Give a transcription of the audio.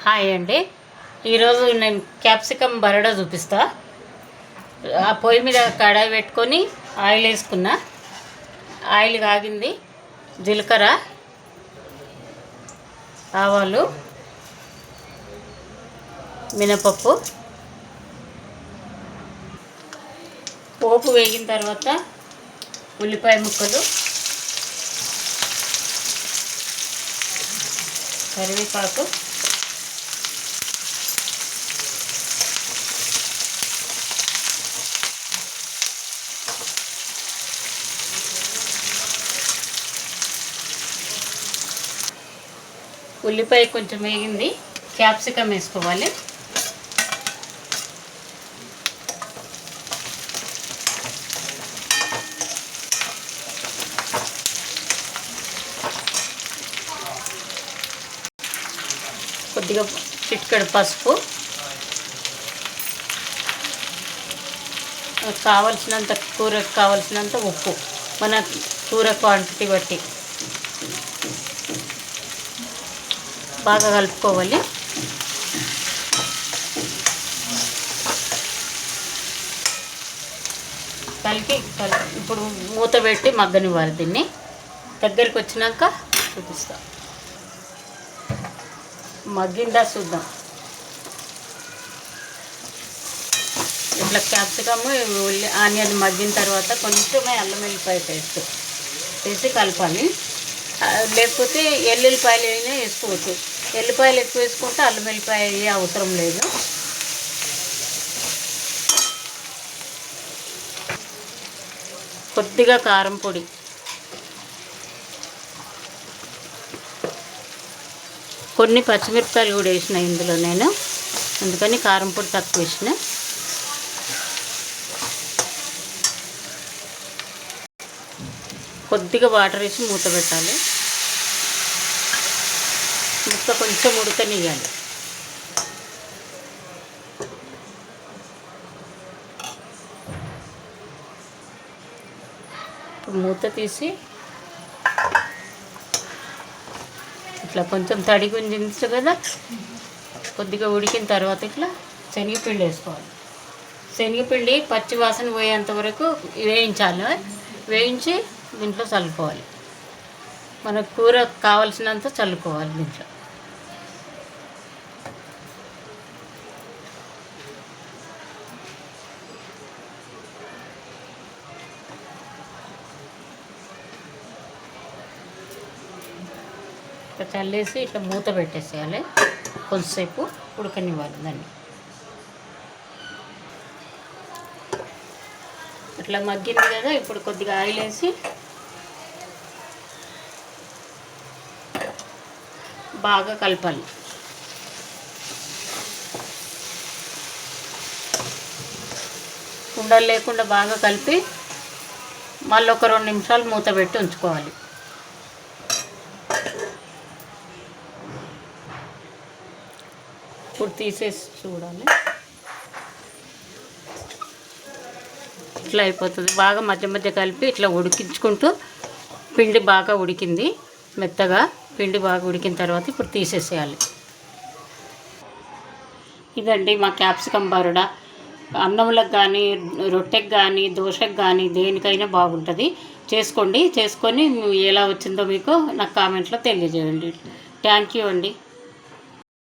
Hi అండి. ఈరోజు నేను క్యాప్సికమ్ బరడా చూపిస్తా. ఆ పొయ్యి మీద కడాయి పెట్టుకొని ఆయిల్ వేసుకున్నా. ఆయిల్ కాగింది. జీలకర్ర, ఆవాలు, మినపప్పు, పోపు వేగిన తర్వాత ఉల్లిపాయ ముక్కలు, కరివేపాకు, ఉల్లిపాయ కొంచెం వేగింది. క్యాప్సికమ్ వేసుకోవాలి. కొద్దిగా చిటికెడు పసుపు, కావలసినంత కూరకు కావలసినంత ఉప్పు, మన కూర క్వాంటిటీ బట్టి బాగా కలుపుకోవాలి. ఇప్పుడు మూత పెట్టి మగ్గనివ్వాలి. దీన్ని దగ్గరికి వచ్చినాక చూపిస్తా. మగ్గిందా చూద్దాం. ఇట్లా క్యాప్సికమ్ ఆనియన్ మగ్గిన తర్వాత కొంచెమే అల్లం వెల్లిపాయ పేస్ట్ వేసి కలపాలి. లేకపోతే ఎల్లుల్లిపాయలు అయినా వేసుకోవచ్చు. ఎల్లిపాయలు ఎక్కువ వేసుకుంటే అల్లం వెల్లిపాయ అయ్యే అవసరం లేదు. కొద్దిగా కారం పొడి, కొన్ని పచ్చిమిరపకాయలు కూడా వేసిన ఇందులో నేను, అందుకని కారం పొడి తక్కువ వేసిన. కొద్దిగా వాటర్ వేసి మూత పెట్టాలి. ముక్క కొంచెం ఉడకనియాలి. మూత తీసి ఇట్లా కొంచెం తడి గుంజించు కదా, కొద్దిగా ఉడికిన తర్వాత ఇట్లా శనగపిండి వేసుకోవాలి. శనగపిండి పచ్చి వాసన పోయేంత వరకు వేయించాలి. వేయించి దీంట్లో చల్లుకోవాలి. మనకు కూర కావలసినంత చల్లుకోవాలి. దీంట్లో ఇట్లా చల్లేసి ఇట్లా మూత పెట్టేసేయాలి. కొంతసేపు ఉడకనివ్వాలి దాన్ని. ఇట్లా మగ్గింది కదా, ఇప్పుడు కొద్దిగా ఆయిల్ వేసి బాగా కలపాలి. ఉండలు లేకుండా బాగా కలిపి మళ్ళీ ఒక 2 నిమిషాలు మూత పెట్టి ఉంచుకోవాలి. ఇప్పుడు తీసేసి చూడాలి. ఇట్లా అయిపోతుంది. బాగా మధ్య మధ్య కలిపి ఇట్లా ఉడికించుకుంటూ, పిండి బాగా ఉడికింది మెత్తగా. పిండి బాగా ఉడికిన తర్వాత ఇప్పుడు తీసేసేయాలి. ఇదండి మా క్యాప్సికమ్ బరడా. అన్నంలకు కానీ, రొట్టెకి కానీ, దోశకు కానీ, దేనికైనా బాగుంటుంది. చేసుకొని ఎలా వచ్చిందో మీకు నాకు కామెంట్లో తెలియజేయండి. థ్యాంక్ యూ అండి.